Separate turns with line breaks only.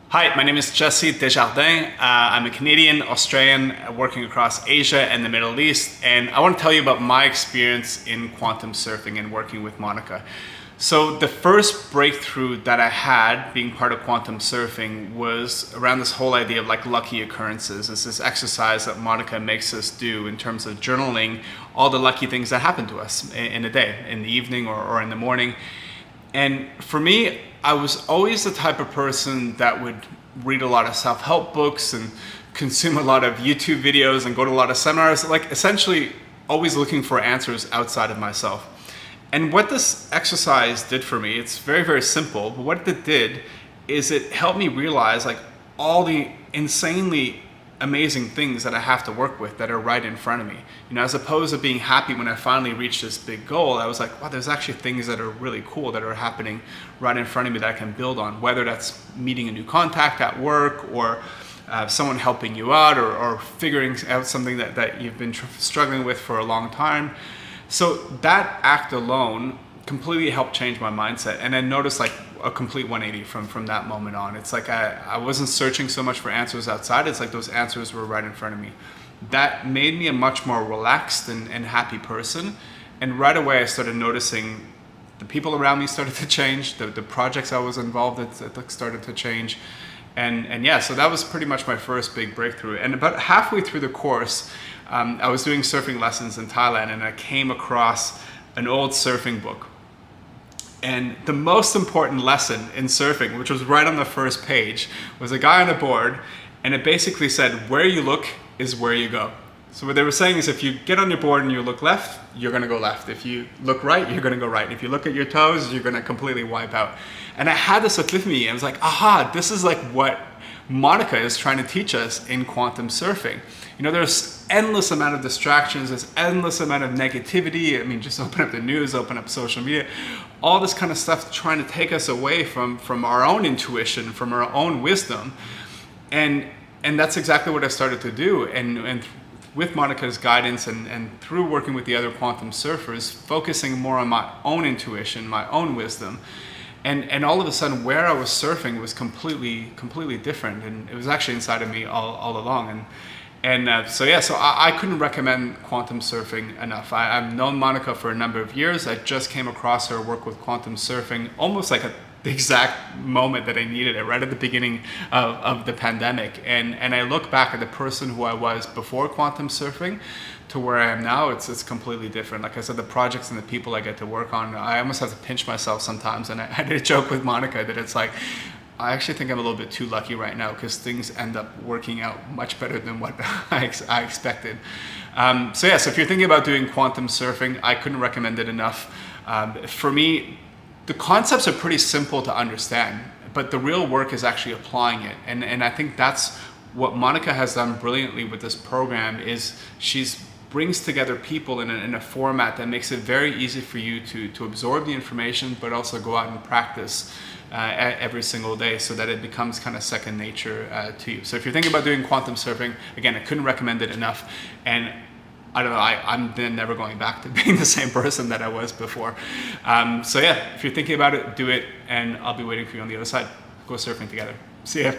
Hi, my name is Jesse Desjardins. I'm a Canadian, Australian, working across Asia and the Middle East, and I want to tell you about my experience in quantum surfing and working with Monica. So the first breakthrough that I had being part of quantum surfing was around this whole idea of like lucky occurrences. It's this exercise that Monica makes us do in terms of journaling all the lucky things that happen to us in a day, in the evening or in the morning. And for me, I was always the type of person that would read a lot of self-help books and consume a lot of YouTube videos and go to a lot of seminars, like essentially always looking for answers outside of myself. And what this exercise did for me, it's very, very simple, but what it did is it helped me realize like all the insanely amazing things that I have to work with that are right in front of me. You know, as opposed to being happy when I finally reached this big goal, I was like, wow, there's actually things that are really cool that are happening right in front of me that I can build on, whether that's meeting a new contact at work or someone helping you out or figuring out something that you've been struggling with for a long time. So that act alone completely helped change my mindset, and I noticed like a complete 180 from that moment on. It's like I wasn't searching so much for answers outside. It's like those answers were right in front of me. That made me a much more relaxed and happy person. And right away I started noticing the people around me started to change, the projects I was involved in started to change. And yeah, so that was pretty much my first big breakthrough. And about halfway through the course, I was doing surfing lessons in Thailand, and I came across an old surfing book. And the most important lesson in surfing, which was right on the first page, was a guy on a board, and it basically said, where you look is where you go. So what they were saying is if you get on your board and you look left, you're gonna go left. If you look right, you're gonna go right. If you look at your toes, you're gonna completely wipe out. And I had this epiphany. I was like, aha, this is like what Monica is trying to teach us in quantum surfing. You know, there's endless amount of distractions, there's endless amount of negativity. I mean, just open up the news, open up social media, all this kind of stuff trying to take us away from our own intuition, from our own wisdom. And that's exactly what I started to do. And with Monica's guidance and through working with the other quantum surfers, focusing more on my own intuition, my own wisdom. And all of a sudden, where I was surfing was completely different, and it was actually inside of me all along. So I couldn't recommend quantum surfing enough. I've known Monica for a number of years. I just came across her work with quantum surfing almost like the exact moment that I needed it, right at the beginning of the pandemic. And I look back at the person who I was before quantum surfing to where I am now. It's completely different. Like I said, the projects and the people I get to work on, I almost have to pinch myself sometimes. And I did a joke with Monica that it's like, I actually think I'm a little bit too lucky right now because things end up working out much better than what I expected. So if you're thinking about doing quantum surfing, I couldn't recommend it enough. For me, the concepts are pretty simple to understand, but the real work is actually applying it. And I think that's what Monica has done brilliantly with this program is she's brings together people in a format that makes it very easy for you to absorb the information, but also go out and practice every single day so that it becomes kind of second nature to you. So if you're thinking about doing quantum surfing, again, I couldn't recommend it enough. And I don't know, I'm then never going back to being the same person that I was before. If you're thinking about it, do it, and I'll be waiting for you on the other side. Go surfing together. See ya.